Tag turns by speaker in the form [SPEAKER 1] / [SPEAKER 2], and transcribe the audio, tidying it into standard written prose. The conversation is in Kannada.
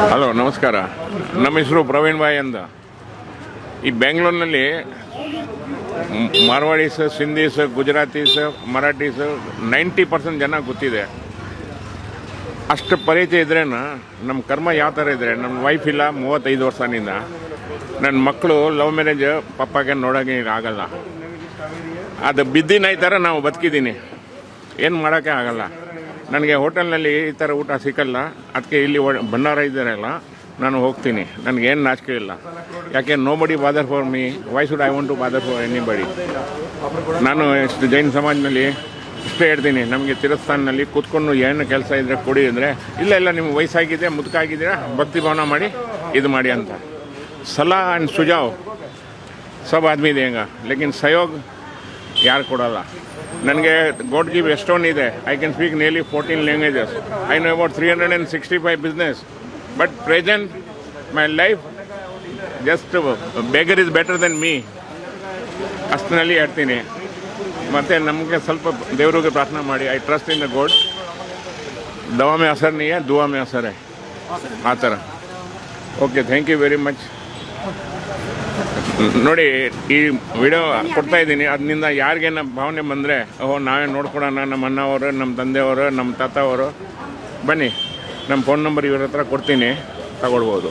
[SPEAKER 1] ಹಲೋ ನಮಸ್ಕಾರ. ನಮ್ಮ ಹೆಸರು ಪ್ರವೀಣ್ ಭಾಯ್ ಅಂತ. ಈ ಬೆಂಗಳೂರಿನಲ್ಲಿ ಮಾರ್ವಾಡೀಸ್, ಸಿಂಧೀಸ್, ಗುಜರಾತೀಸ್, ಮರಾಠೀಸ್ 90% ಜನ ಗೊತ್ತಿದೆ. ಅಷ್ಟು ಪರಿಚಯ ಇದ್ರೇ ನಮ್ಮ ಕರ್ಮ ಯಾವ ಥರ ಇದ್ದರೆ, ನಮ್ಮ ವೈಫ್ ಇಲ್ಲ 35 ವರ್ಷದಿಂದ. ನನ್ನ ಮಕ್ಕಳು ಲವ್ ಮ್ಯಾರೇಜ್, ಪಪ್ಪಾಗೆ ನೋಡೋಕೆ ಆಗಲ್ಲ. ಅದು ಬಿದ್ದಿನ ಈ ಥರ ನಾವು ಬದುಕಿದ್ದೀನಿ, ಏನು ಮಾಡೋಕ್ಕೆ ಆಗಲ್ಲ. ನನಗೆ ಹೋಟೆಲ್ನಲ್ಲಿ ಈ ಥರ ಊಟ ಸಿಕ್ಕಲ್ಲ, ಅದಕ್ಕೆ ಇಲ್ಲಿ ಭಂಡಾರ ಇದ್ದಾರಲ್ಲ ನಾನು ಹೋಗ್ತೀನಿ. ನನಗೇನು ನಾಚಿಕೆ ಇಲ್ಲ. ಯಾಕೆ nobody bother for me, why should I want to bother for anybody. ನಾನು ಜೈನ್ ಸಮಾಜದಲ್ಲಿ ಇಷ್ಟೇ ಹೇಳ್ತೀನಿ, ನಮಗೆ ತಿರಸ್ಥಾನಲ್ಲಿ ಕೂತ್ಕೊಂಡು ಏನು ಕೆಲಸ ಇದ್ದರೆ ಕೊಡಿ ಅಂದರೆ, ಇಲ್ಲ ನಿಮ್ಗೆ ವಯಸ್ಸಾಗಿದೆ, ಮುದುಕಾಗಿದ್ದೀರಾ, ಭಕ್ತಿ ಭಾವನ ಮಾಡಿ ಇದು ಮಾಡಿ ಅಂತ. ಸಲಾ ಆ್ಯಂಡ್ ಸುಜಾವ್ ಸಬ್ ಆದ್ಮಿ ದೇಂಗ, ಲೇಕಿನ್ ಸಹಯೋಗ್ ಯಾರು ಕೊಡಲ್ಲ. ನನಗೆ ಗಾಡ್ ಗಿವ್ ಎಷ್ಟೊಂದಿದೆ. I can speak nearly 14 languages. I know about 365 business. But present my life just beggar is better than me ಅಷ್ಟರಲ್ಲಿ ಹೇಳ್ತೀನಿ. ಮತ್ತು ನಮಗೆ ಸ್ವಲ್ಪ ದೇವರಿಗೆ ಪ್ರಾರ್ಥನೆ ಮಾಡಿ. I trust in the God. ದವಾ ಮೇ ಅಸರ್ ನೀ ಹೈ, ದುವಾ ಮೇ ಅಸರ್ ಹೈ, ಆ ಥರ. Okay, thank you very much. ನೋಡಿ, ಈ ವಿಡಿಯೋ ಕೊಡ್ತಾ ಇದ್ದೀನಿ. ಅದರಿಂದ ಯಾರಿಗೇನ ಭಾವನೆ ಬಂದರೆ, ಓಹೋ ನಾವೇ ನೋಡ್ಕೊಳೋಣ, ನಮ್ಮ ಅಣ್ಣವರು, ನಮ್ಮ ತಂದೆಯವರು, ನಮ್ಮ ತಾತವರು, ಬನ್ನಿ, ನಮ್ಮ ಫೋನ್ ನಂಬರ್ ಇವ್ರ ಹತ್ರ ಕೊಡ್ತೀನಿ, ತಗೊಳ್ಬೋದು.